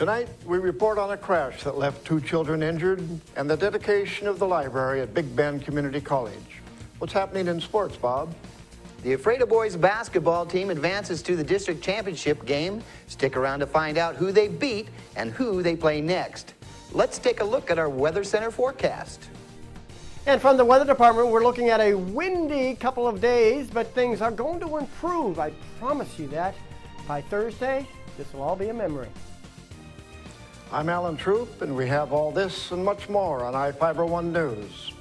Tonight, we report on a crash that left 2 children injured and the dedication of the library at Big Bend Community College. What's happening in sports, Bob? The Afraid of Boys basketball team advances to the district championship game. Stick around to find out who they beat and who they play next. Let's take a look at our Weather Center forecast. And from the weather department, we're looking at a windy couple of days, but things are going to improve. I promise you that. By Thursday, this will all be a memory. I'm Alan Troop, and we have all this and much more on iFIBER 1 News.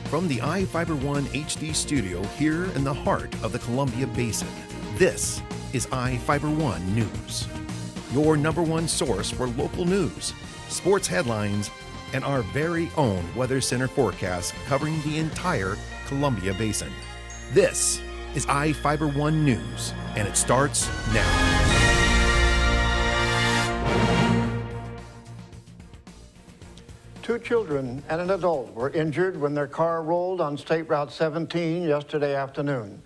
From the iFIBER 1 HD studio here in the heart of the Columbia Basin, this is iFIBER 1 News. Your #1 source for local news, sports headlines, and our very own Weather Center forecast covering the entire Columbia Basin. This is iFIBER 1 News, and it starts now. Two children and an adult were injured when their car rolled on State Route 17 yesterday afternoon.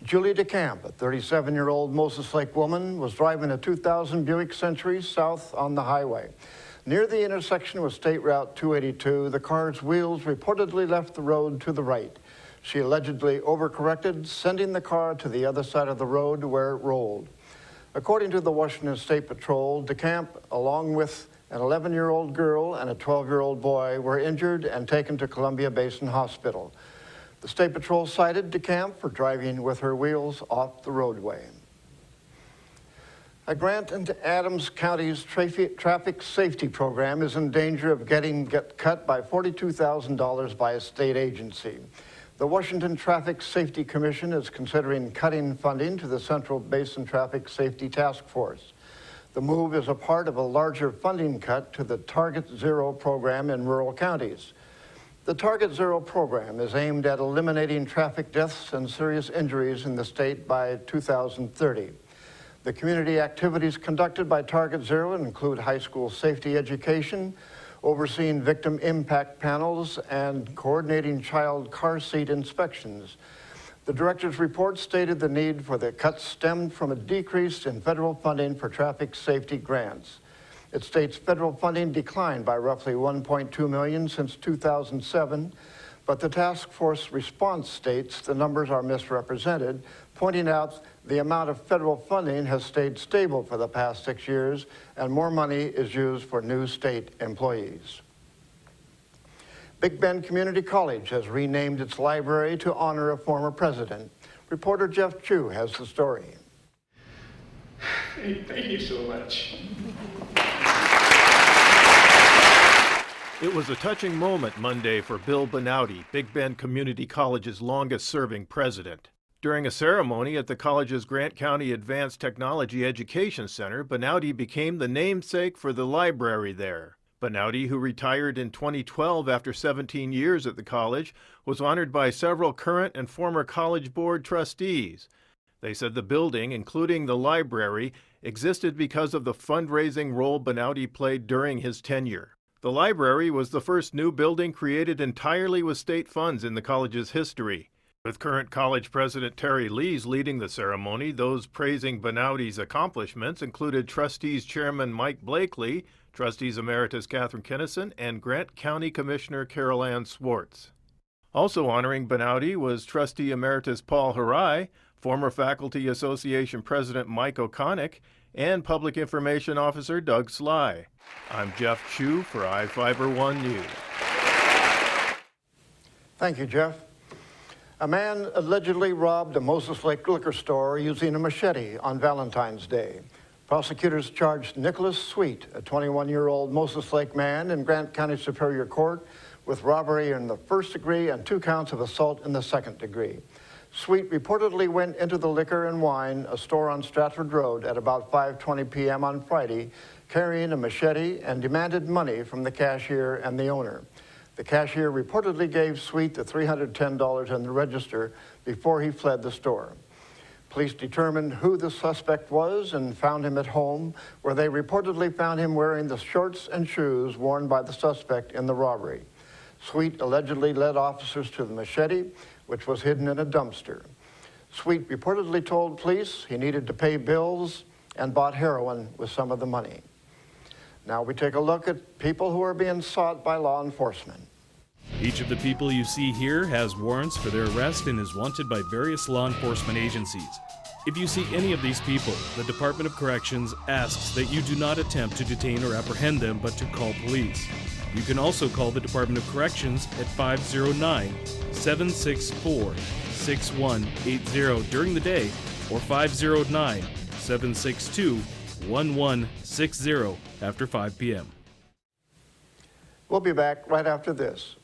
Julie DeCamp, a 37-year-old Moses Lake woman, was driving a 2000 Buick Century south on the highway. Near the intersection with State Route 282, the car's wheels reportedly left the road to the right. She allegedly overcorrected, sending the car to the other side of the road where it rolled. According to the Washington State Patrol, DeCamp, along with an 11-year-old girl and a 12-year-old boy, were injured and taken to Columbia Basin Hospital. The State Patrol cited DeCamp for driving with her wheels off the roadway. A grant into Adams County's traffic safety program is in danger of getting cut by $42,000 by a state agency. The Washington Traffic Safety Commission is considering cutting funding to the Central Basin Traffic Safety Task Force. The move is a part of a larger funding cut to the Target Zero program in rural counties. The Target Zero program is aimed at eliminating traffic deaths and serious injuries in the state by 2030. The community activities conducted by Target Zero include high school safety education, overseeing victim impact panels, and coordinating child car seat inspections. The director's report stated the need for the cuts stemmed from a decrease in federal funding for traffic safety grants. It states federal funding declined by roughly $1.2 million since 2007, but the task force response states the numbers are misrepresented, pointing out the amount of federal funding has stayed stable for the past 6 years, and more money is used for new state employees. Big Bend Community College has renamed its library to honor a former president. Reporter Jeff Chu has the story. Hey, thank you so much. It was a touching moment Monday for Bill Benouty, Big Bend Community College's longest-serving president. During a ceremony at the college's Grant County Advanced Technology Education Center, Benouty became the namesake for the library there. Benouty, who retired in 2012 after 17 years at the college, was honored by several current and former College Board trustees. They said the building, including the library, existed because of the fundraising role Benouty played during his tenure. The library was the first new building created entirely with state funds in the college's history. With current college president Terry Lees leading the ceremony, those praising Benouty's accomplishments included trustees chairman Mike Blakely, trustees emeritus Catherine Kennison, and Grant County Commissioner Carol Ann Swartz. Also honoring Benouty was trustee emeritus Paul Harai, former Faculty Association President Mike O'Connick, and Public Information Officer Doug Sly. I'm Jeff Chu for iFIBER 1 News. Thank you, Jeff. A man allegedly robbed a Moses Lake liquor store using a machete on Valentine's Day. Prosecutors charged Nicholas Sweet, a 21-year-old Moses Lake man in Grant County Superior Court, with robbery in the first degree and 2 counts of assault in the second degree. Sweet reportedly went into the Liquor and Wine, a store on Stratford Road, at about 5:20 p.m. on Friday, carrying a machete and demanded money from the cashier and the owner. The cashier reportedly gave Sweet the $310 in the register before he fled the store. Police determined who the suspect was and found him at home, where they reportedly found him wearing the shorts and shoes worn by the suspect in the robbery. Sweet allegedly led officers to the machete, which was hidden in a dumpster. Sweet reportedly told police he needed to pay bills and bought heroin with some of the money. Now we take a look at people who are being sought by law enforcement. Each of the people you see here has warrants for their arrest and is wanted by various law enforcement agencies. If you see any of these people, the Department of Corrections asks that you do not attempt to detain or apprehend them, but to call police. You can also call the Department of Corrections at 509-764-6180 during the day or 509-762-1160 after 5 p.m. We'll be back right after this.